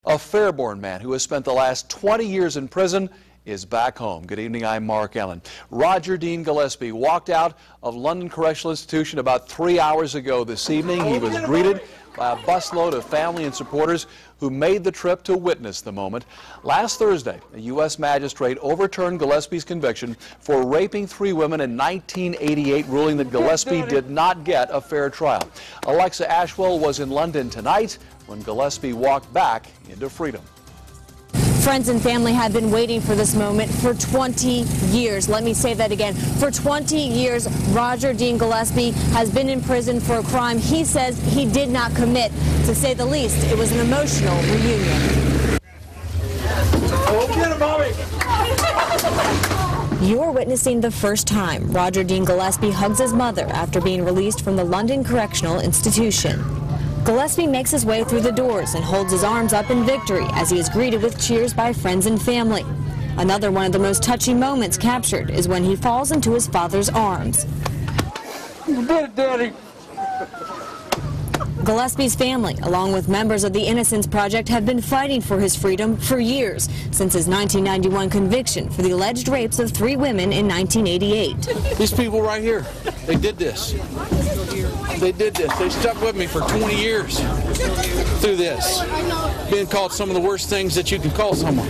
A FAIRBORN man who has spent the last 20 years in prison is back home. Good evening, I'm Mark Allen. Roger Dean Gillispie walked out of London Correctional Institution about 3 hours ago this evening. He was greeted by a busload of family and supporters who made the trip to witness the moment. Last Thursday, a U.S. magistrate overturned Gillespie's conviction for raping 3 women in 1988, ruling that Gillispie did not get a fair trial. Alexa Ashwell was in London tonight when Gillispie walked back into freedom. Friends and family have been waiting for this moment for 20 years. Let me say that again. For 20 years, Roger Dean Gillispie has been in prison for a crime he says he did not commit. To say the least, it was an emotional reunion. Oh, get him, Bobby! You're witnessing the first time Roger Dean Gillispie hugs his mother after being released from the London Correctional Institution. Gillispie makes his way through the doors and holds his arms up in victory as he is greeted with cheers by friends and family. Another one of the most touching moments captured is when he falls into his father's arms. You did it, Daddy! Gillespie's family, along with members of the Innocence Project, have been fighting for his freedom for years, since his 1991 conviction for the alleged rapes of 3 women in 1988. These people right here, they did this. They did this. They stuck with me for 20 years through this. Being called some of the worst things that you can call someone.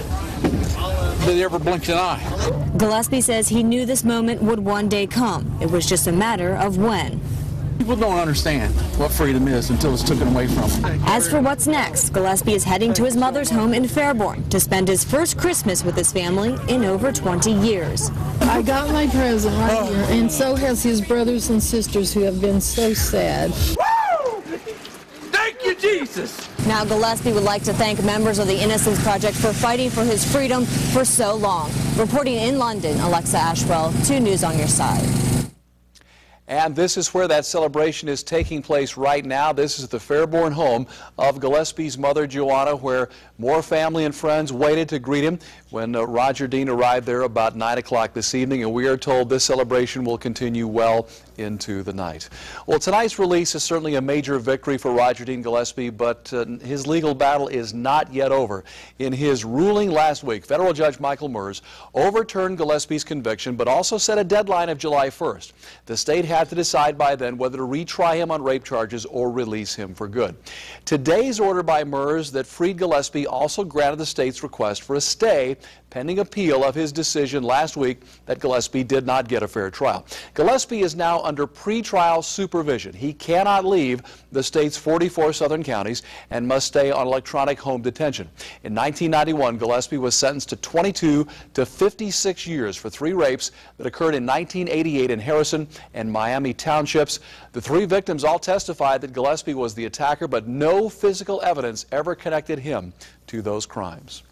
They never blinked an eye. Gillispie says he knew this moment would one day come. It was just a matter of when. People don't understand what freedom is until it's taken away from them. As for what's next, Gillispie is heading to his mother's home in FAIRBORN to spend his first Christmas with his family in over 20 years. I got my present right here, and so has his brothers and sisters who have been so sad. Woo! Thank you, Jesus! Now Gillispie would like to thank members of the Innocence Project for fighting for his freedom for so long. Reporting in London, Alexa Ashwell, 2 News on your side. And this is where that celebration is taking place right now. This is the FAIRBORN home of Gillespie's mother, Joanna, where more family and friends waited to greet him when Roger Dean arrived there about 9 o'clock this evening. And we are told this celebration will continue well into the night. Well, tonight's release is certainly a major victory for Roger Dean Gillispie, but his legal battle is not yet over. In his ruling last week, federal judge Michael Mers overturned Gillespie's conviction, but also set a deadline of July 1st. The state had to decide by then whether to retry him on rape charges or release him for good. Today's order by Mers that freed Gillispie also granted the state's request for a stay pending appeal of his decision last week that Gillispie did not get a fair trial. Gillispie is now under pretrial supervision. He cannot leave the state's 44 southern counties and must stay on electronic home detention. In 1991, Gillispie was sentenced to 22 to 56 years for 3 rapes that occurred in 1988 in Harrison and Miami townships. The 3 victims all testified that Gillispie was the attacker, but no physical evidence ever connected him to those crimes.